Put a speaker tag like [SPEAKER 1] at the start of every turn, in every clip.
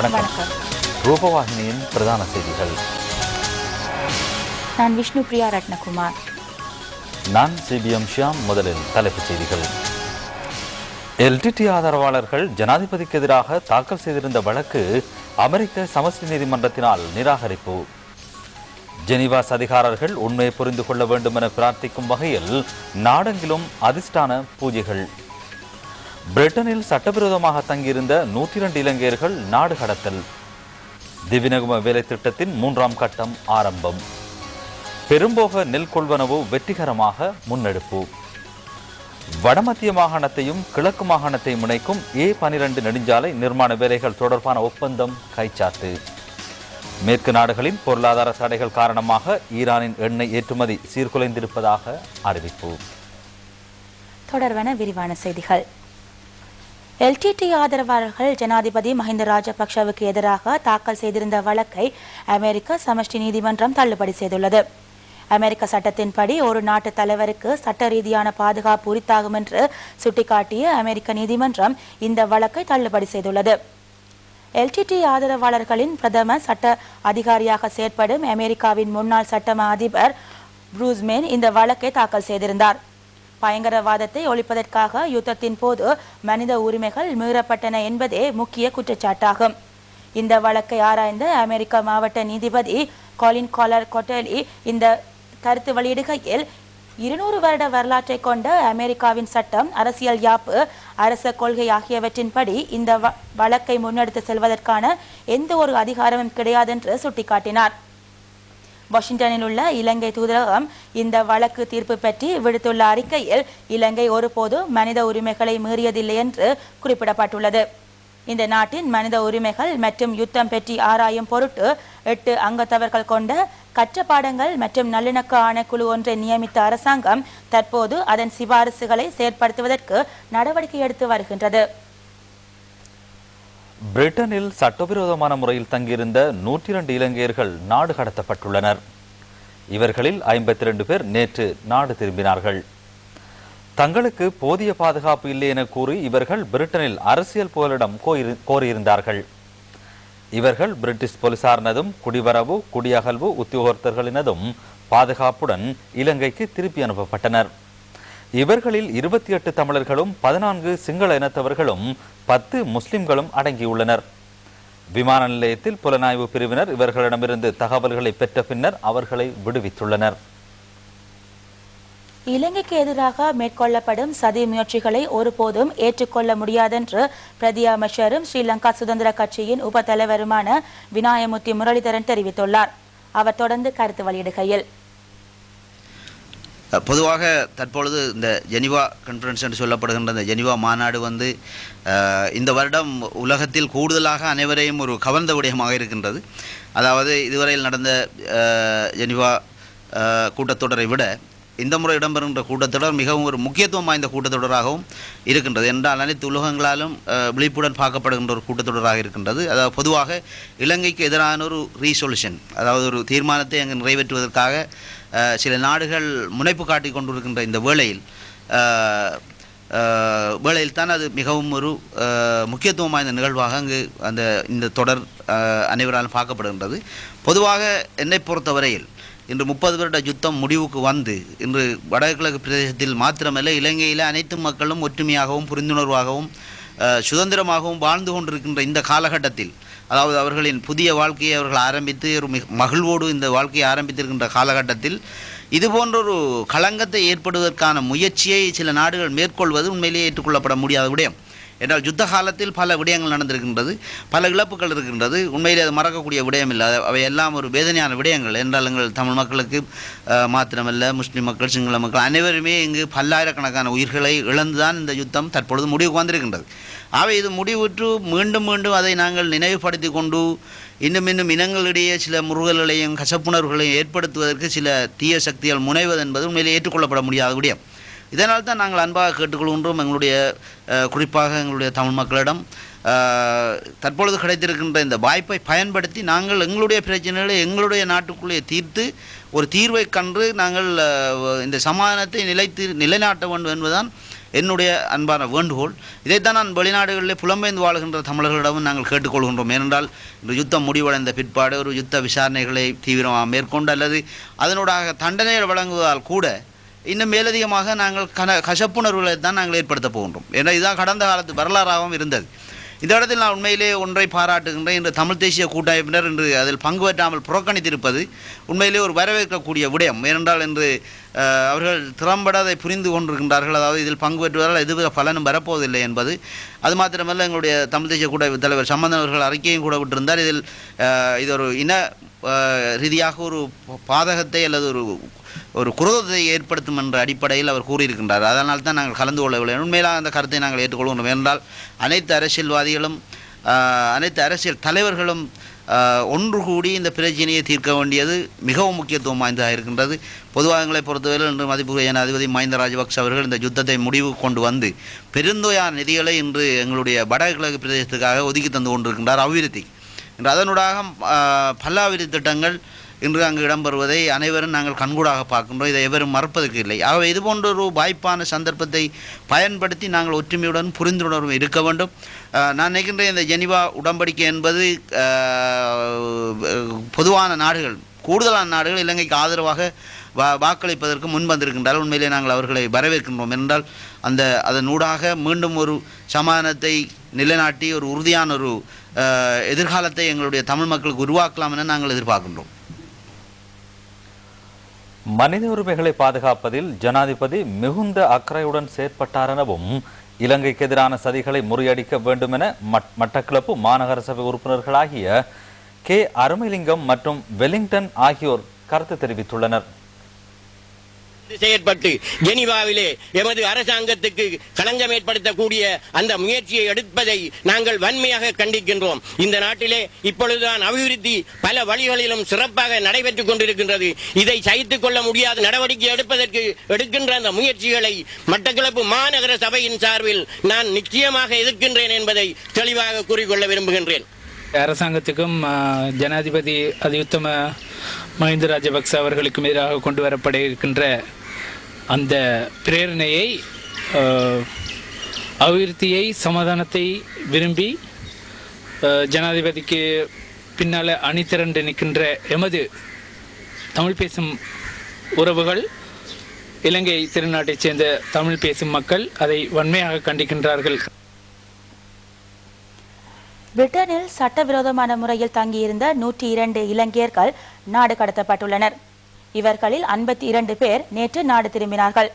[SPEAKER 1] வணக்கம். ரூபவாகினியின் பிரதான செய்திகள்.
[SPEAKER 2] நான் விஷ்ணு பிரியா ரத்னகுமார்.
[SPEAKER 1] நான் சிபிஎம் ஷியாம். முதலில் தலைப்புச் செய்திகள். எல்டிடி ஆதரவாளர்கள் ஜனாதிபதிக்கு எதிராக தாக்கல் செய்திருந்த வழக்கு அமெரிக்க சமஷ்டி நீதிமன்றத்தினால் நிராகரிப்பு. ஜெனீவாஸ் அதிகாரர்கள் உண்மையை புரிந்து கொள்ள வேண்டும் என பிரார்த்திக்கும் வகையில் நாடெங்கிலும் அதிர்ஷ்டான பூஜைகள். பிரிட்டனில் சட்டவிரோதமாக தங்கியிருந்த 102 இலங்கையர்கள் நாடு கடத்தல். திவிநகும வேலை திட்டத்தின் 3ஆம் கட்டம் ஆரம்பம். பெரும்போக நெல் கொள்வனவு வெற்றிகரமாக முன்னெடுப்பு. வடமத்திய மாகாணத்தையும் கிழக்கு மாகாணத்தையும் இணைக்கும் A12 நெடுஞ்சாலை நிர்மாண வேலைகள் தொடர்பான ஒப்பந்தம் கைச்சாத்து. மேற்கு நாடுகளின் பொருளாதார தடைகள் காரணமாக ஈரானின் எண்ணெய் ஏற்றுமதி சீர்குலைந்திருப்பதாக அறிவிப்பு.
[SPEAKER 2] தொடர்பான விரிவான செய்திகள். எல்டிடி ஆதரவாளர்கள் ஜனாதிபதி மஹிந்த ராஜபக்ஷவுக்கு எதிராக தாக்கல் செய்திருந்த வழக்கை அமெரிக்க சமஷ்டி நீதிமன்றம் தள்ளுபடி செய்துள்ளது. அமெரிக்க சட்டத்தின்படி ஒரு நாட்டு தலைவருக்கு சட்ட ரீதியான பாதுகாப்பு உரித்தாகும் என்று சுட்டிக்காட்டிய அமெரிக்க நீதிமன்றம் இந்த வழக்கை தள்ளுபடி செய்துள்ளது. எல்டிடி ஆதரவாளர்களின் பிரதம சட்ட அதிகாரியாக செயற்படும் அமெரிக்காவின் முன்னாள் சட்டமா அதிபர் ப்ரூஸ்மேன் இந்த வழக்கை தாக்கல் செய்திருந்தார். பயங்கரவாதத்தை ஒழிப்பதற்காக யுத்தத்தின் போது மனித உரிமைகள் மீறப்பட்டன என்பதே முக்கிய குற்றச்சாட்டாகும். இந்த வழக்கை ஆராய்ந்த அமெரிக்க மாவட்ட நீதிபதி காலின் காலர் கொட்டலி இந்த கருத்து வெளியிடுகையில் 200 வருட வரலாற்றை கொண்ட அமெரிக்காவின் சட்டம், அரசியல் யாப்பு, அரச கொள்கை ஆகியவற்றின்படி இந்த வழக்கை முன்னெடுத்து செல்வதற்கான எந்த ஒரு அதிகாரமும் கிடையாது என்று சுட்டிக்காட்டினார். வாஷிங்டனில் உள்ள இலங்கை தூதரகம் இந்த வழக்கு தீர்ப்பு பற்றி விடுத்துள்ள அறிக்கையில் இலங்கை ஒருபோதும் மனித உரிமைகளை மீறியதில்லை என்று குறிப்பிடப்பட்டுள்ளது. இந்த நாட்டின் மனித உரிமைகள் மற்றும் யுத்தம் பற்றி ஆராயும் பொருட்டு 8 அங்கத்தவர்கள் கொண்ட கற்ற பாடங்கள் மற்றும் நல்லிணக்க ஆணைக்குழு ஒன்றை நியமித்த அரசாங்கம் தற்போது அதன் சிபாரிசுகளை செயற்படுத்துவதற்கு நடவடிக்கை எடுத்து வருகின்றது.
[SPEAKER 1] பிரிட்டனில் சட்டவிரோதமான முறையில் தங்கியிருந்த 102 இலங்கையர்கள் நாடு கடத்தப்பட்டுள்ளனர். இவர்களில் 52 பேர் நேற்று நாடு திரும்பினார்கள். தங்களுக்கு போதிய பாதுகாப்பு இல்லை என கூறி இவர்கள் பிரிட்டனில் அரசியல் புகலிடம் கோரியிருந்தார்கள். இவர்கள் பிரிட்டிஷ் போலீசாரினதும் குடிவரவு குடியகல்வு உத்தியோகத்தர்களினதும் பாதுகாப்புடன் இலங்கைக்கு திருப்பி அனுப்பப்பட்டனர். இவர்களில் 28 தமிழர்களும் 14 சிங்கள இனத்தவர்களும் 10 முஸ்லிம்களும் அடங்கியுள்ளனர். விமான நிலையத்தில் புலனாய்வு பிரிவினர் இவர்களிடமிருந்து தகவல்களை பெற்ற பின்னர் அவர்களை விடுவித்துள்ளனர்.
[SPEAKER 2] இலங்கைக்கு எதிராக மேற்கொள்ளப்படும் சதி முயற்சிகளை ஒருபோதும் ஏற்றுக்கொள்ள முடியாதென்று பிரதி அமைச்சரும் ஸ்ரீலங்கா சுதந்திர கட்சியின் உப தலைவருமான விநாயகமூர்த்தி முரளிதரன் தெரிவித்துள்ளார். அவர் தொடர்ந்து கருத்து வெளியிடுகையில்,
[SPEAKER 3] பொதுவாக தற்பொழுது இந்த ஜெனிவா கான்ஃபரன்ஸ் என்று சொல்லப்படுகின்ற இந்த ஜெனிவா மாநாடு இந்த வருடம் உலகத்தில் கூடுதலாக அனைவரையும் ஒரு கவர்ந்த விடயமாக இருக்கின்றது. அதாவது இதுவரையில் நடந்த ஜெனிவா கூட்டத்தொடரை விட இந்த முறை இடம்பெறுகின்ற கூட்டத்தொடர் மிகவும் ஒரு முக்கியத்துவம் வாய்ந்த கூட்டத்தொடராகவும் இருக்கின்றது. என்றால் அனைத்து உலகங்களாலும் விழிப்புடன் பார்க்கப்படுகின்ற ஒரு கூட்டத்தொடராக இருக்கின்றது. அதாவது பொதுவாக இலங்கைக்கு எதிரான ஒரு ரீசொல்யூஷன், அதாவது ஒரு தீர்மானத்தை அங்கு நிறைவேற்றுவதற்காக சில நாடுகள் முனைப்பு காட்டி கொண்டிருக்கின்ற இந்த வேளையில் தான் அது மிகவும் ஒரு முக்கியத்துவம் வாய்ந்த நிகழ்வாக அங்கு இந்த தொடர் அனைவராலும் பார்க்கப்படுகின்றது. பொதுவாக என்னை பொறுத்தவரையில் இன்று 30 வருட யுத்தம் முடிவுக்கு வந்து இன்று வடகிழக்கு பிரதேசத்தில் மாத்திரமல்ல இலங்கையில் அனைத்து மக்களும் ஒற்றுமையாகவும் புரிந்துணர்வாகவும் சுதந்திரமாகவும் வாழ்ந்து கொண்டிருக்கின்ற இந்த காலகட்டத்தில், அதாவது அவர்களின் புதிய வாழ்க்கையை அவர்கள் ஆரம்பித்து ஒரு மகிழ்வோடு இந்த வாழ்க்கையை ஆரம்பித்திருக்கின்ற காலகட்டத்தில் இதுபோன்ற ஒரு களங்கத்தை ஏற்படுவதற்கான முயற்சியை சில நாடுகள் மேற்கொள்வது உண்மையிலேயே ஏற்றுக்கொள்ளப்பட முடியாத விடயம். என்றால் யுத்த காலத்தில் பல விடயங்கள் நடந்திருக்கின்றது, பல இழப்புகள் இருக்கின்றது. உண்மையிலே அது மறக்கக்கூடிய விடயம் இல்லை. அவை எல்லாம் ஒரு வேதனையான விடயங்கள். என்றால் எங்கள் தமிழ் மக்களுக்கு மாத்திரமல்ல, முஸ்லீம் மக்கள், சிங்கள மக்கள் அனைவருமே இங்கு பல்லாயிரக்கணக்கான உயிர்களை இழந்துதான் இந்த யுத்தம் தற்பொழுது முடிவுக்கு வந்திருக்கின்றது. ஆகவே இது முடிவுற்று மீண்டும் மீண்டும் அதை நாங்கள் நினைவுபடுத்தி கொண்டு இன்னும் இனங்களிடையே சில முறுகல்களையும் கசப்புணர்வுகளையும் ஏற்படுத்துவதற்கு சில தீய சக்திகள் முனைவது என்பது உண்மையிலே ஏற்றுக்கொள்ளப்பட முடியாத விடயம். இதனால் தான் நாங்கள் அன்பாக கேட்டுக்கொள்கின்றோம் எங்களுடைய குறிப்பாக எங்களுடைய தமிழ் மக்களிடம் தற்பொழுது கிடைத்திருக்கின்ற இந்த வாய்ப்பை பயன்படுத்தி நாங்கள் எங்களுடைய பிரச்சனைகளை எங்களுடைய நாட்டுக்குள்ளே தீர்த்து ஒரு தீர்வை கண்டு நாங்கள் இந்த சமாதானத்தை நிலைநாட்ட வேண்டும் என்பதுதான் என்னுடைய அன்பான வேண்டுகோள். இதைத்தான் நான் வெளிநாடுகளிலே புலம்பெயர்ந்து வாழ்கின்ற தமிழர்களிடமும் நாங்கள் கேட்டுக்கொள்கின்றோம். ஏனென்றால் இந்த யுத்தம் முடிவடைந்த பிற்பாடு ஒரு யுத்த விசாரணைகளை தீவிரமாக மேற்கொண்டு அல்லது அதனூடாக தண்டனைகள் வழங்குவதால் கூட இன்னும் மேலதிகமாக நாங்கள் கசப்புணர்வுகளை தான் நாங்கள் ஏற்படுத்த போகின்றோம். ஏன்னா இதுதான் கடந்த காலத்து வரலாறாகவும் இருந்தது. இந்த இடத்தில் நான் உண்மையிலே ஒன்றை பாராட்டுகின்றேன். இன்று தமிழ் தேசிய கூட்டமைப்பினர் இன்று அதில் பங்கு பெற்றாமல் புறக்கணித்திருப்பது உண்மையிலே ஒரு வரவேற்கக்கூடிய விடயம். ஏனென்றால் இன்று அவர்கள் திறம்பட அதை புரிந்து கொண்டிருக்கின்றார்கள். அதாவது இதில் பங்கு பெற்றுவதால் எதுவித பலனும் வரப்போவதில்லை என்பது. அது மாத்திரமல்ல, எங்களுடைய தமிழ் தேசிய கூட்டமைப்பு தலைவர் சம்பந்தன் அவர்கள் அறிக்கையும் கூட விட்டிருந்தார். இதில் இது ஒரு இன ரீதியாக ஒரு பாதகத்தை அல்லது ஒரு குரோதத்தை ஏற்படுத்தும் என்ற அடிப்படையில் அவர் கூறியிருக்கின்றார். அதனால் தான் நாங்கள் கலந்து கொள்ளவில்லை. உண்மையிலாக அந்த கருத்தை நாங்கள் ஏற்றுக்கொள்கின்றோம். என்றால் அனைத்து அரசியல்வாதிகளும் அனைத்து அரசியல் தலைவர்களும் ஒன்று கூடி இந்த பிரச்சனையை தீர்க்க வேண்டியது மிகவும் முக்கியத்துவம் வாய்ந்ததாக இருக்கின்றது. பொதுவாக எங்களை பொறுத்தவரையில் இன்று மதிப்புக்குரிய ஜனாதிபதி மஹிந்த ராஜபக்ஷ அவர்கள் இந்த யுத்தத்தை முடிவு கொண்டு வந்து பெருந்தொகையான நிதிகளை இன்று எங்களுடைய வடகிழக்கு பிரதேசத்துக்காக ஒதுக்கி தந்து கொண்டிருக்கின்றார் அபிவிருத்தி. இன்று அதனூடாக பல அபிவிருத்தி திட்டங்கள் இன்று அங்கு இடம்பெறுவதை அனைவரும் நாங்கள் கண்கூடாக பார்க்கின்றோம். இதை எவரும் மறப்பதற்கு இல்லை. ஆகவே இதுபோன்ற ஒரு வாய்ப்பான சந்தர்ப்பத்தை பயன்படுத்தி நாங்கள் ஒற்றுமையுடன் புரிந்துணர்வு இருக்க வேண்டும். நான் நினைக்கின்றேன் இந்த ஜெனீவா உடன்படிக்கை என்பது பொதுவான நாடுகள், கூடுதலான நாடுகள் இலங்கைக்கு ஆதரவாக வாக்களிப்பதற்கு முன்வந்திருக்கின்றார்கள். உண்மையிலே நாங்கள் அவர்களை வரவேற்கின்றோம். என்றால் அதனூடாக மீண்டும் ஒரு சமாதானத்தை நிலைநாட்டி ஒரு உறுதியான ஒரு எதிர்காலத்தை எங்களுடைய தமிழ் மக்களுக்கு உருவாக்கலாம் என நாங்கள் எதிர்பார்க்கின்றோம்.
[SPEAKER 1] மனித உரிமைகளை பாதுகாப்பதில் ஜனாதிபதி மிகுந்த அக்கறையுடன் செயற்பட்டார் எனவும் இலங்கைக்கு எதிரான சதிகளை முறியடிக்க வேண்டும் என மட்டக்களப்பு மாநகர சபை உறுப்பினர்களாகிய கே அருமைலிங்கம் மற்றும் வெலிங்டன் ஆகியோர் கருத்து தெரிவித்துள்ளனர்.
[SPEAKER 4] செயற்பட்டு ஜெனீவாவிலே எமது அரசாங்கத்துக்கு களங்கம் ஏற்படுத்தக்கூடிய அந்த முயற்சியை எடுப்பதை நாங்கள் வன்மையாக கண்டிக்கின்றோம். இந்த நாட்டிலே இப்பொழுதுதான் அபிவிருத்தி பல வழிகளிலும் சிறப்பாக நடைபெற்றுக் கொண்டிருக்கின்றது. இதை சகித்துக் கொள்ள முடியாத நடவடிக்கை எடுக்கின்ற அந்த முயற்சிகளை மட்டக்களப்பு மாநகர சபையின் சார்பில் நான் நிச்சயமாக எதிர்க்கின்றேன் என்பதை தெளிவாக கூறிக்கொள்ள விரும்புகின்றேன்.
[SPEAKER 5] அரசாங்கத்துக்கும் ஜனாதிபதி அதியுத்தம மஹிந்த ராஜபக்ச அவர்களுக்கும் எதிராக கொண்டு வரப்பட இருக்கின்ற அந்த பிரேரணையை, அபிவிருத்தியை, சமாதானத்தை விரும்பி ஜனாதிபதிக்கு பின்னால் அணிதிரண்டு நிற்கின்ற எமது தமிழ் பேசும் உறவுகள், இலங்கை திருநாட்டைச் சேர்ந்த தமிழ் பேசும் மக்கள் அதை வன்மையாக கண்டிக்கின்றார்கள்.
[SPEAKER 2] பிரிட்டனில் சட்டவிரோதமான முறையில் தங்கியிருந்த 102 இலங்கையர்கள் நாடு கடத்தப்பட்டுள்ளனர். இவர்களில் 52 பேர் நேற்று நாடு திரும்பினார்கள்.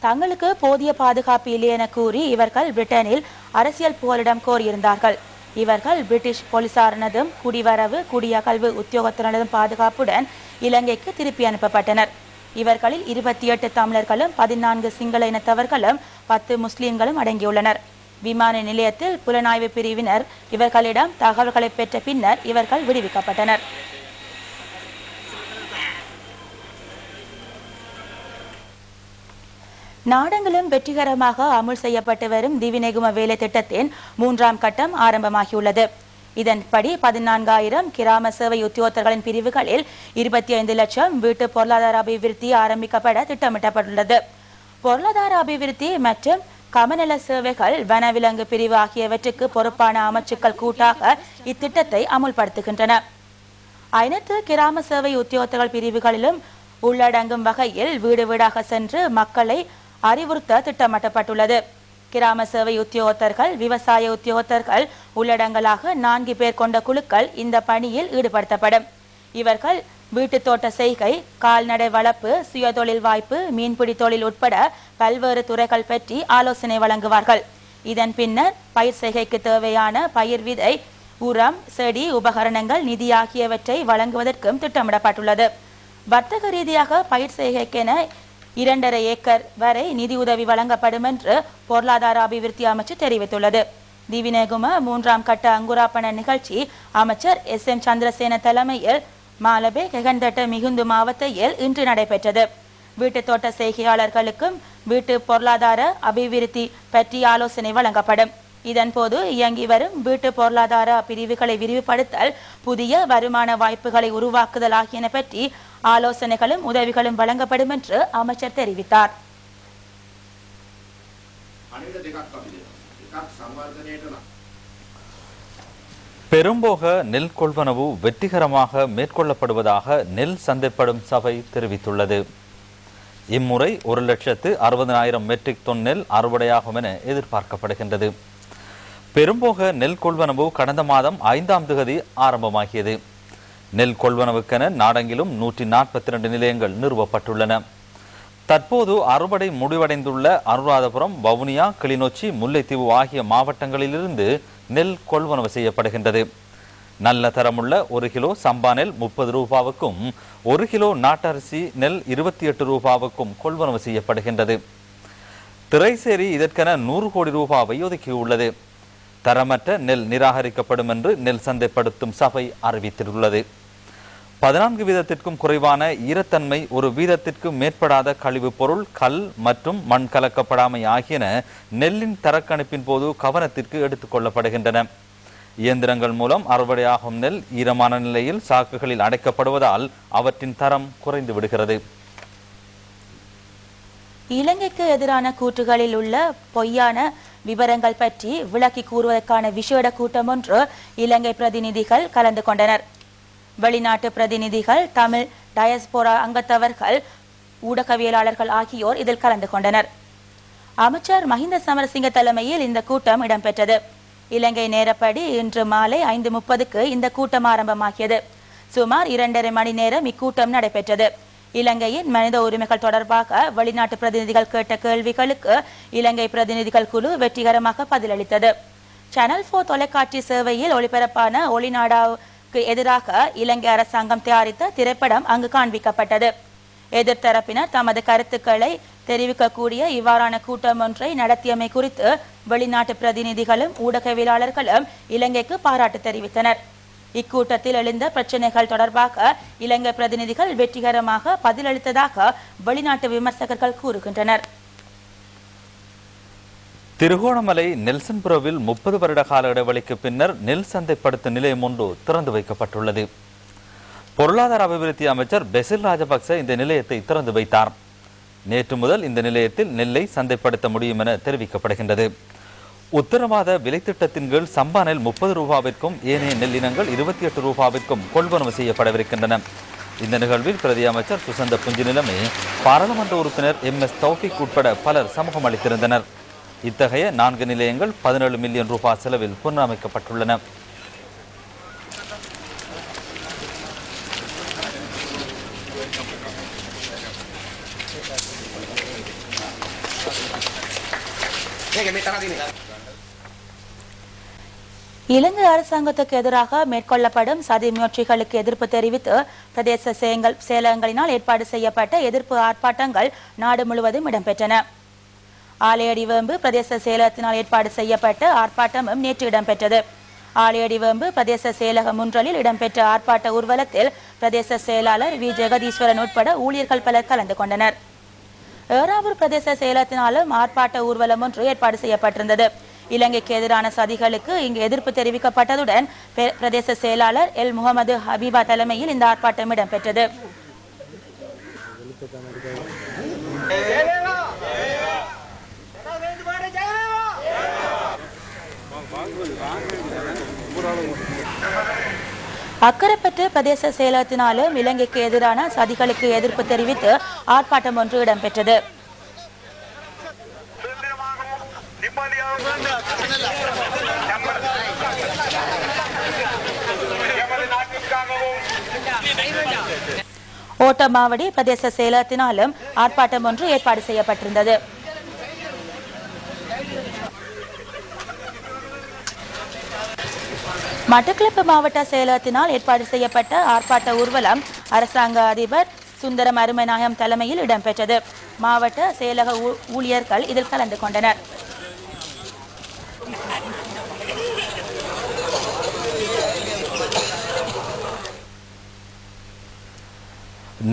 [SPEAKER 2] தங்களுக்கு போதிய பாதுகாப்பு இல்லை என கூறி இவர்கள் பிரிட்டனில் அரசியல் புகலிடம் கோரியிருந்தார்கள். இவர்கள் பிரிட்டிஷ் போலீசாரினதும் குடிவரவு குடியகல்வு உத்தியோகத்தினதும் பாதுகாப்புடன் இலங்கைக்கு திருப்பி அனுப்பப்பட்டனர். இவர்களில் 28 தமிழர்களும் 14 சிங்கள இனத்தவர்களும் 10 முஸ்லிம்களும் அடங்கியுள்ளனர். விமான நிலையத்தில் புலனாய்வு பிரிவினர் இவர்களிடம் தகவல்களை பெற்ற பின்னர் இவர்கள் விடுவிக்கப்பட்டனர். நாடெங்கிலும் வெற்றிகரமாக அமுல் செய்யப்பட்டு வரும் திவிநெகும வேலை திட்டத்தின் 3ஆம் கட்டம் ஆரம்பமாகியுள்ளது. இதன்படி 14,000 கிராம சேவை உத்தியோகத்தர்களின் பிரிவுகளில் 25 லட்சம் வீட்டு பொருளாதார அபிவிருத்தி ஆரம்பிக்கப்பட திட்டமிடப்பட்டுள்ளது. பொருளாதார அபிவிருத்தி மற்றும் கமநல சேவைகள், வனவிலங்கு பிரிவு ஆகியவற்றுக்கு பொறுப்பான அமைச்சுக்கள் கூட்டாக இத்திட்டத்தை அமுல்படுத்துகின்றன. அனைத்து கிராம சேவை உத்தியோகத்தர்கள் பிரிவுகளிலும் உள்ளடங்கும் வகையில் வீடு வீடாக சென்று மக்களை அறிவுறுத்த திட்டமிடப்பட்டுள்ளது. கிராம சேவை உத்தியோகத்தர்கள், விவசாய உத்தியோகத்தர்கள் உள்ளடங்கலாக 4 பேர் கொண்ட குழுக்கள் இந்த பணியில் ஈடுபடுத்தப்படும். இவர்கள் வீட்டு தோட்ட செய்கை, கால்நடை வளர்ப்பு, சுயதொழில் வாய்ப்பு, மீன்பிடி தொழில் உட்பட பல்வேறு துறைகள் பற்றி ஆலோசனை வழங்குவார்கள். இதன் பின்னர் பயிர் செய்கைக்கு தேவையான பயிர் விதை, உரம், செடி, உபகரணங்கள், நிதி ஆகியவற்றை வழங்குவதற்கும் திட்டமிடப்பட்டுள்ளது. வர்த்தக ரீதியாக பயிர் செய்கைக்கென 2.5 ஏக்கர் வரை நிதி உதவி வழங்கப்படும் என்று பொருளாதார அபிவிருத்தி அமைச்சு தெரிவித்துள்ளது. திவிநெகும 3ஆம் கட்ட அங்குராப்பண நிகழ்ச்சி அமைச்சர் SM சந்திரசேன தலைமையில் மாலபே கெகண்டட்ட மிகுந்து மாவட்டத்தில் இன்று நடைபெற்றது. வீட்டு தோட்ட செய்கையாளர்களுக்கும் வீட்டு பொருளாதார அபிவிருத்தி பற்றி ஆலோசனை வழங்கப்படும். இதன்போது இயங்கி வரும் வீட்டு பொருளாதார பிரிவுகளை விரிவுபடுத்தல், புதிய வருமான வாய்ப்புகளை உருவாக்குதல் ஆகியன பற்றி ஆலோசனைகளும் உதவிகளும் வழங்கப்படும் என்று அமைச்சர் தெரிவித்தார்.
[SPEAKER 1] பெரும்போக நெல் கொள்வனவு வெற்றிகரமாக மேற்கொள்ளப்படுவதாக நெல் சந்தைப்படும் சபை தெரிவித்துள்ளது. இம்முறை 1,60,000 மெட்ரிக் டன் நெல் அறுவடையாகும் என எதிர்பார்க்கப்படுகின்றது. பெரும்போக நெல் கொள்வனவு கடந்த மாதம் 5ஆம் தேதி ஆரம்பமாகியது. நெல் கொள்வனவுக்கென நாடெங்கிலும் 142 நிலையங்கள் நிறுவப்பட்டுள்ளன. தற்போது அறுவடை முடிவடைந்துள்ள அனுராதபுரம், வவுனியா, கிளிநொச்சி, முல்லைத்தீவு ஆகிய மாவட்டங்களிலிருந்து நெல் கொள்வனவு செய்யப்படுகின்றது. நல்ல தரமுள்ள 1 கிலோ சம்பா நெல் 30 ரூபாவுக்கும் 1 கிலோ நாட்டரிசி நெல் 28 ரூபாவுக்கும் கொள்வனவு செய்யப்படுகின்றது. திரைசேரி இதற்கென 100 கோடி ரூபாவை ஒதுக்கியுள்ளது. தரமற்ற நெல் நிராகரிக்கப்படும் என்று நெல் சந்தைப்படுத்தும் சபை அறிவித்துள்ளது. 14 வீதத்திற்கும் குறைவான ஈரத்தன்மை, 1 வீதத்திற்கு மேற்படாத கழிவுப் பொருள், கல் மற்றும் மண் கலக்கப்படாமை ஆகியன நெல்லின் தரக்கணிப்பின் போது கவனத்திற்கு எடுத்துக் கொள்ளப்படுகின்றன. இயந்திரங்கள் மூலம் அறுவடையாகும் நெல் ஈரமான நிலையில் சாக்குகளில் அடைக்கப்படுவதால் அவற்றின் தரம் குறைந்து விடுகிறது.
[SPEAKER 2] இலங்கைக்கு எதிரான கூற்றுகளில் உள்ள பொய்யான விவரங்கள் பற்றி விளக்கி கூறுவதற்கான விசேட கூட்டம் ஒன்று இலங்கை பிரதிநிதிகள் கலந்து கொண்டனர். வெளிநாட்டு பிரதிநிதிகள், தமிழ் டயஸ்போரா அங்கத்தவர்கள், ஊடகவியலாளர்கள் ஆகியோர் இதில் கலந்து கொண்டனர். அமைச்சர் மஹிந்த சமரசிங்க தலைமையில் இந்த கூட்டம் இடம்பெற்றது. இலங்கை நேரப்படி இன்று மாலை 5:30க்கு இந்த கூட்டம் ஆரம்பமாகியது. சுமார் 2.5 மணி நேரம் இக்கூட்டம் நடைபெற்றது. இலங்கையின் மனித உரிமைகள் தொடர்பாக வெளிநாட்டு பிரதிநிதிகள் கேட்ட கேள்விகளுக்கு இலங்கை பிரதிநிதிகள் குழு வெற்றிகரமாக பதிலளித்தது. சேனல் 4 தொலைக்காட்சி சேவையில் ஒளிபரப்பான ஒளிநாடாவுக்கு எதிராக இலங்கை அரசாங்கம் தயாரித்த திரைப்படம் அங்கு காண்பிக்கப்பட்டது. எதிர்த்தரப்பினர் தமது கருத்துக்களை தெரிவிக்கக்கூடிய இவ்வாறான கூட்டம் ஒன்றை நடத்தியமை குறித்து வெளிநாட்டு பிரதிநிதிகளும் ஊடகவியலாளர்களும் இலங்கைக்கு பாராட்டு தெரிவித்தனர். இக்கூட்டத்தில் எழுந்த பிரச்சினைகள் தொடர்பாக இலங்கை பிரதிநிதிகள் வெற்றிகரமாக பதிலளித்ததாக வெளிநாட்டு விமர்சகர்கள் கூறுகின்றனர்.
[SPEAKER 1] திருகோணமலை நெல்சன்புரவில் 30 வருட கால இடைவெளிக்கு பின்னர் நெல் சந்தைப்படுத்தும் நிலையம் ஒன்று திறந்து வைக்கப்பட்டுள்ளது. பொருளாதார அபிவிருத்தி அமைச்சர் பெசில் ராஜபக்ச இந்த நிலையத்தை திறந்து வைத்தார். நேற்று முதல் இந்த நிலையத்தில் நெல்லை சந்தைப்படுத்த முடியும் என தெரிவிக்கப்படுகின்றது. உத்தரவாத விலை திட்டத்தின் கீழ் சம்பா நெல் 30 ரூபாவிற்கும் ஏனைய நெல்லினங்கள் 28 ரூபாவிற்கும் கொள்வனவு செய்யப்படவிருக்கின்றன. இந்த நிகழ்வில் பிரதி அமைச்சர் சுசந்த புஞ்சிநிலமே, பாராளுமன்ற உறுப்பினர் MS தௌஃபிக் உட்பட பலர் சமூகம் அளித்திருந்தனர். இத்தகைய 4 நிலையங்கள் 17 மில்லியன் ரூபாய் செலவில் புனரமைக்கப்பட்டுள்ளன.
[SPEAKER 2] இலங்கை அரசாங்கத்துக்கு எதிராக மேற்கொள்ளப்படும் சதி முயற்சிகளுக்கு எதிர்ப்பு தெரிவித்து பிரதேச செயலகங்களினால் ஏற்பாடு செய்யப்பட்ட எதிர்ப்பு ஆர்ப்பாட்டங்கள் நாடு முழுவதும் இடம்பெற்றன. ஆலையடிவேம்பு பிரதேச செயலகத்தினால் ஏற்பாடு செய்யப்பட்ட ஆர்ப்பாட்டமும் நேற்று இடம்பெற்றது. ஆலையடிவேம்பு பிரதேச செயலக முன்றலில் இடம்பெற்ற ஆர்ப்பாட்ட ஊர்வலத்தில் பிரதேச செயலாளர் வி ஜெகதீஸ்வரன் உட்பட ஊழியர்கள் பலர் கலந்து கொண்டனர். ஏறாவூர் பிரதேச செயலகத்தினாலும் ஆர்ப்பாட்ட ஊர்வலம் ஒன்று ஏற்பாடு செய்யப்பட்டிருந்தது. இலங்கைக்கு எதிரான சதிகளுக்கு இங்கு எதிர்ப்பு தெரிவிக்கப்பட்டதுடன் பிரதேச செயலாளர் எல் முகமது ஹபீபா தலைமையில் இந்த ஆர்ப்பாட்டம் இடம்பெற்றது. அக்கரைப்பற்று பிரதேச செயலகத்தினாலும் இலங்கைக்கு எதிரான சதிகளுக்கு எதிர்ப்பு தெரிவித்து ஆர்ப்பாட்டம் ஒன்று இடம்பெற்றது. ஓட்டமாவடி பிரதேச செயலகத்தினாலும் ஆர்ப்பாட்டம் ஒன்று ஏற்பாடு செய்யப்பட்டிருந்தது. மட்டக்களப்பு மாவட்ட செயலகத்தினால் ஏற்பாடு செய்யப்பட்ட ஆர்ப்பாட்ட ஊர்வலம் அரசாங்க அதிபர் சுந்தரம் அருமைநாயகம் தலைமையில் இடம்பெற்றது. மாவட்ட செயலக ஊழியர்கள் இதில் கலந்து கொண்டனர்.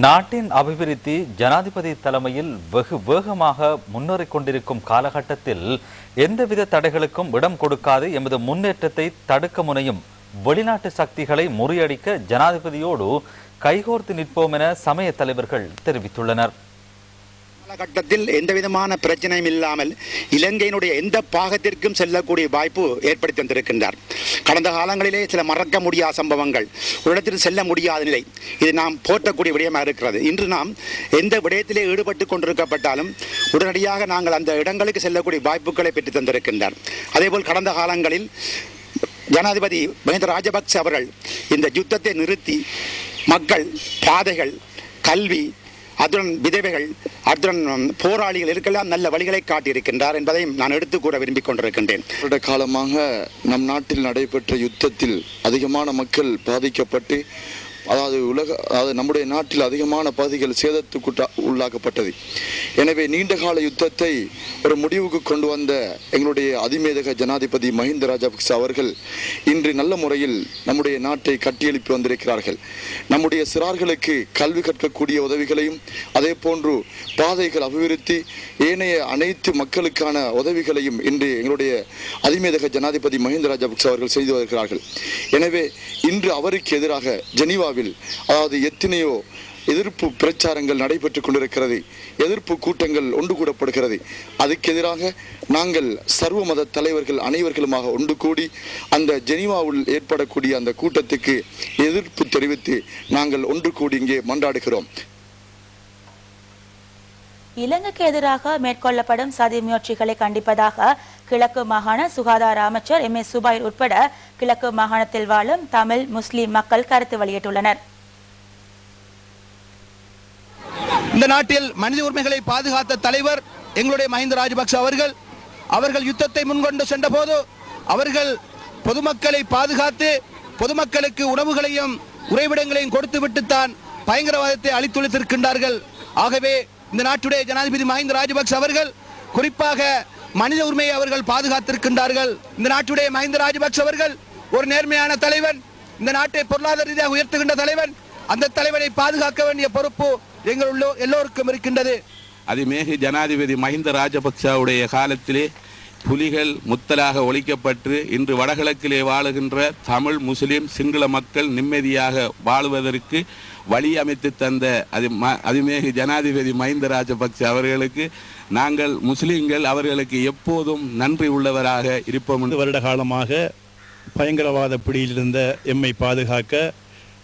[SPEAKER 1] நாட்டின் அபிவிருத்தி ஜனாதிபதி தலைமையில் வெகு வேகமாக முன்னேறிக் கொண்டிருக்கும் காலகட்டத்தில் எந்தவித தடைகளுக்கும் இடம் கொடுக்காது எமது முன்னேற்றத்தை தடுக்க முனையும் வெளிநாட்டு சக்திகளை முறியடிக்க ஜனாதிபதியோடு கைகோர்த்து நிற்போம் என சமய தலைவர்கள் தெரிவித்துள்ளனர்.
[SPEAKER 6] காலகட்டத்தில் எந்தவிதமான பிரச்சனையும் இல்லாமல் இலங்கையினுடைய எந்த பாகத்திற்கும் செல்லக்கூடிய வாய்ப்பு ஏற்படுத்தி தந்திருக்கின்றார். கடந்த காலங்களிலே சில மறக்க முடியாத சம்பவங்கள், ஒரு இடத்தில் செல்ல முடியாத நிலை, இது நாம் போற்றக்கூடிய விடயமாக இருக்கிறது. இன்று நாம் எந்த விடயத்திலே ஈடுபட்டு கொண்டிருக்கப்பட்டாலும் உடனடியாக நாங்கள் அந்த இடங்களுக்கு செல்லக்கூடிய வாய்ப்புகளை பெற்று தந்திருக்கின்றார். அதேபோல் கடந்த காலங்களில் ஜனாதிபதி மஹிந்த ராஜபக்ச அவர்கள் இந்த யுத்தத்தை நிறுத்தி மக்கள், பாதைகள், கல்வி, அதுடன் விதவைகள், அதுடன் போராளிகள் இருக்கலாம் நல்ல வழிகளை காட்டியிருக்கின்றார் என்பதையும் நான் எடுத்து கூற விரும்பிக் கொண்டிருக்கின்றேன்.
[SPEAKER 7] காலமாக நம் நாட்டில் நடைபெற்ற யுத்தத்தில் அதிகமான மக்கள் பாதிக்கப்பட்டு, அதாவது நம்முடைய நாட்டில் அதிகமான பகுதிகள் சேதத்துக்கு உள்ளாக்கப்பட்டது. எனவே நீண்டகால யுத்தத்தை ஒரு முடிவுக்கு கொண்டு வந்த எங்களுடைய அதிமேதக ஜனாதிபதி மஹிந்த ராஜபக்ச அவர்கள் இன்று நல்ல முறையில் நம்முடைய நாட்டை கட்டியெழுப்பி வந்திருக்கிறார்கள். நம்முடைய சிறார்களுக்கு கல்வி கற்கக்கூடிய உதவிகளையும், அதே போன்று பாதைகள் அபிவிருத்தி, ஏனைய அனைத்து மக்களுக்கான உதவிகளையும் இன்று எங்களுடைய அதிமேதக ஜனாதிபதி மஹிந்த ராஜபக்ச அவர்கள் செய்து வருகிறார்கள். எனவே இன்று அவருக்கு எதிராக ஜெனீவாவில் அதாவது எத்தனையோ எதிர்ப்பு பிரச்சாரங்கள் நடைபெற்றுக் கொண்டிருக்கிறது, எதிர்ப்பு கூட்டங்கள் ஒன்று கூடப்படுகிறது. அதுக்கு எதிராக நாங்கள் சர்வ மத தலைவர்கள் அனைவர்களுமாக ஒன்று கூடி அந்த ஜெனீவாவில் ஏற்படக்கூடிய அந்த கூட்டத்துக்கு எதிர்ப்பு தெரிவித்து நாங்கள் ஒன்று கூடி இங்கே மன்றாடுகிறோம்.
[SPEAKER 2] இலங்கைக்கு எதிராக மேற்கொள்ளப்படும் சதி முயற்சிகளை கண்டிப்பதாக கிழக்கு மாகாண சுகாதார அமைச்சர் MS சுபைர் உட்பட கிழக்கு மாகாணத்தில் வாழும் தமிழ் முஸ்லிம் மக்கள் கருத்து வெளியிட்டுள்ளனர்.
[SPEAKER 8] இந்த நாட்டில் மனித உரிமைகளை பாதுகாத்த தலைவர் எங்களுடைய மஹிந்த ராஜபக்ச அவர்கள் யுத்தத்தை முன்கொண்டு சென்ற போது அவர்கள் பொதுமக்களை பாதுகாத்து பொதுமக்களுக்கு உணவுகளையும் உறைவிடங்களையும் கொடுத்துவிட்டுத்தான் பயங்கரவாதத்தை அழித்துளித்திருக்கின்றார்கள். ஆகவே இந்த நாட்டுடைய ஜனாதிபதி மஹிந்த ராஜபக்ச அவர்கள் குறிப்பாக மனித உரிமையை அவர்கள் பாதுகாத்திருக்கின்றார்கள். இந்த நாட்டுடைய மஹிந்த ராஜபக்ச அவர்கள் ஒரு நேர்மையான தலைவன், இந்த நாட்டை பொருளாதார ரீதியாக உயர்த்துகின்ற தலைவன். அந்த தலைவனை பாதுகாக்க வேண்டிய பொறுப்பு எங்கள் எல்லோருக்கும் இருக்கின்றது.
[SPEAKER 9] அதிமேகு ஜனாதிபதி மஹிந்த ராஜபக்சவுடைய காலத்திலே புலிகள் முத்தலாக ஒழிக்கப்பட்டு இன்று வடகிழக்கிலே வாழுகின்ற தமிழ் முஸ்லிம் சிங்கள மக்கள் நிம்மதியாக வாழுவதற்கு வழி அமைத்து தந்த அதிமேகு ஜனாதிபதி மஹிந்த ராஜபக்ச அவர்களுக்கு நாங்கள் முஸ்லிம்கள் அவர்களுக்கு எப்போதும் நன்றி உள்ளவராக இருப்போம்.
[SPEAKER 10] வருட காலமாக பயங்கரவாத பிடியிலிருந்த எம்மை பாதுகாக்க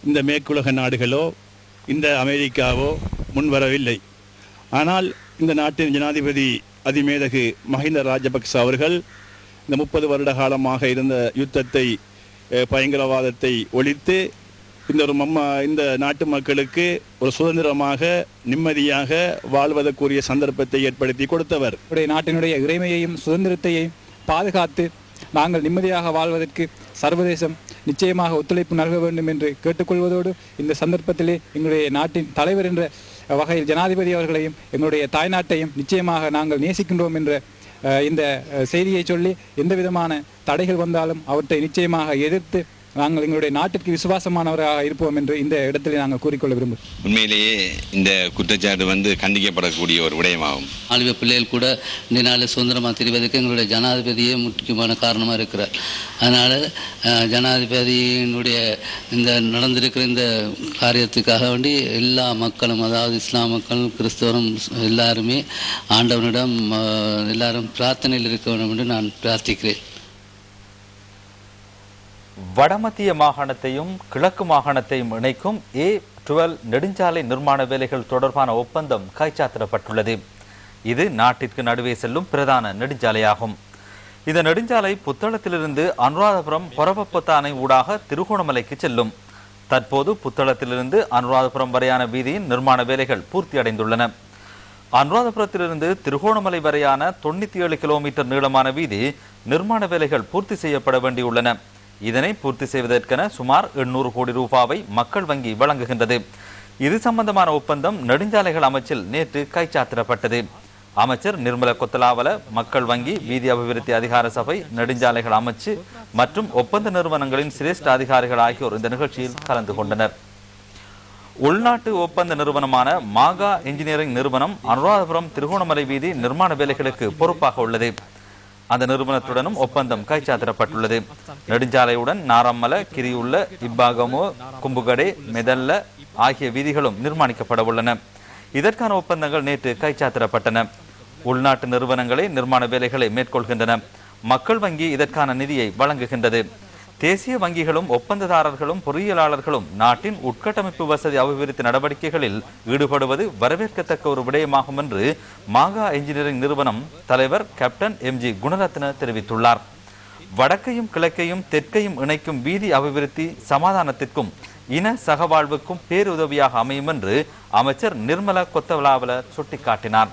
[SPEAKER 10] இந்த மேற்குலக நாடுகளோ இந்த அமெரிக்காவோ முன்வரவில்லை. ஆனால் இந்த நாட்டின் ஜனாதிபதி அதிமேதகு மஹிந்த ராஜபக்ச அவர்கள் இந்த 30 வருட காலமாக இருந்த யுத்தத்தை, பயங்கரவாதத்தை ஒழித்து இந்த நாட்டு மக்களுக்கு ஒரு சுதந்திரமாக நிம்மதியாக வாழ்வதற்குரிய சந்தர்ப்பத்தை ஏற்படுத்தி கொடுத்தவர்.
[SPEAKER 11] நாட்டினுடைய இறைமையையும் சுதந்திரத்தையும் பாதுகாத்து நாங்கள் நிம்மதியாக வாழ்வதற்கு சர்வதேசம் நிச்சயமாக ஒத்துழைப்பு நல்க வேண்டும் என்று கேட்டுக்கொள்வதோடு இந்த சந்தர்ப்பத்திலே எங்களுடைய நாட்டின் தலைவர் என்ற வகையில் ஜனாதிபதி அவர்களையும் எங்களுடைய தாய்நாட்டையும் நிச்சயமாக நாங்கள் நேசிக்கின்றோம் என்ற இந்த செய்தியை சொல்லி எந்த விதமான தடைகள் வந்தாலும் அவற்றை நிச்சயமாக எதிர்த்து நாங்கள் எங்களுடைய நாட்டிற்கு விசுவாசமானவராக இருப்போம் என்று இந்த இடத்திலே நாங்கள் கூறிக்கொள்ள விரும்புகிறோம்.
[SPEAKER 12] உண்மையிலேயே இந்த குற்றச்சாட்டு கண்டிக்கப்படக்கூடிய ஒரு விடயமாகும்.
[SPEAKER 13] ஆளுவ பிள்ளைகள் கூட இந்த நாளில் சுதந்திரமாக தெரிவதற்கு எங்களுடைய ஜனாதிபதியே முக்கியமான காரணமாக இருக்கிறார். அதனால் ஜனாதிபதியினுடைய இந்த நடந்திருக்கிற இந்த காரியத்துக்காக வேண்டி எல்லா மக்களும், அதாவது இஸ்லாம் மக்கள், கிறிஸ்தவரும் எல்லாருமே ஆண்டவனிடம் எல்லாரும் பிரார்த்தனையில் இருக்க வேண்டும் என்று நான் பிரார்த்திக்கிறேன்.
[SPEAKER 1] வடமத்திய மாகாணத்தையும் கிழக்கு மாகாணத்தையும் இணைக்கும் A12 நெடுஞ்சாலை நிர்மாண வேலைகள் தொடர்பான ஒப்பந்தம் கைச்சாத்திடப்பட்டுள்ளது. இது நாட்டிற்கு நடுவே செல்லும் பிரதான நெடுஞ்சாலையாகும். இந்த நெடுஞ்சாலை புத்தளத்திலிருந்து அனுராதபுரம் பொறவப்பத்தானை ஊடாக திருகோணமலைக்கு செல்லும். தற்போது புத்தளத்திலிருந்து அனுராதபுரம் வரையான வீதியின் நிர்மாண வேலைகள் பூர்த்தியடைந்துள்ளன. அனுராதபுரத்திலிருந்து திருகோணமலை வரையான 97 கிலோமீட்டர் நீளமான வீதி நிர்மாண வேலைகள் பூர்த்தி செய்யப்பட வேண்டியுள்ளன. இதனை பூர்த்தி செய்வதற்கென சுமார் 800 கோடி ரூபாவை மக்கள் வங்கி வழங்குகின்றது. இது சம்பந்தமான ஒப்பந்தம் நெடுஞ்சாலைகள் அமைச்சில் நேற்று கைச்சாத்திடப்பட்டது. அமைச்சர் நிர்மல கொத்தலாவல, மக்கள் வங்கி, வீதி அபிவிருத்தி அதிகார சபை, நெடுஞ்சாலைகள் அமைச்சு மற்றும் ஒப்பந்த நிறுவனங்களின் சிரேஷ்ட அதிகாரிகள் ஆகியோர் இந்த நிகழ்ச்சியில் கலந்து கொண்டனர். உள்நாட்டு ஒப்பந்த நிறுவனமான மாகா என்ஜினியரிங் நிறுவனம் அனுராதபுரம் திருகோணமலை வீதி நிர்மாண வேலைகளுக்கு பொறுப்பாக உள்ளது. அந்த நிறுவனத்துடனும் ஒப்பந்தம் கைச்சாத்திடப்பட்டுள்ளது. நெடுஞ்சாலையுடன் நாரம்மல, கிரியுள்ள, இப்பாகமோ, கும்புகடே, மெதல்ல ஆகிய வீதிகளும் நிர்மாணிக்கப்பட உள்ளன. இதற்கான ஒப்பந்தங்கள் நேற்று கைச்சாத்திடப்பட்டன. உள்நாட்டு நிறுவனங்களே நிர்மாண வேலைகளை மேற்கொள்கின்றன. மக்கள் வங்கி இதற்கான நிதியை வழங்குகின்றது. தேசிய வங்கிகளும் ஒப்பந்ததாரர்களும் பொறியியலாளர்களும் நாட்டின் உட்கட்டமைப்பு வசதி அபிவிருத்தி நடவடிக்கைகளில் ஈடுபடுவது வரவேற்கத்தக்க ஒரு விடயமாகும் என்று மாகா என்ஜினியரிங் நிறுவனம் தலைவர் கேப்டன் MG குணரத்ன தெரிவித்துள்ளார். வடக்கையும் கிழக்கையும் தெற்கையும் இணைக்கும் வீதி அபிவிருத்தி சமாதானத்திற்கும் இன சகவாழ்வுக்கும் பேருதவியாக அமையும் என்று அமைச்சர் நிர்மலா கொத்தவலாவல சுட்டிக்காட்டினார்.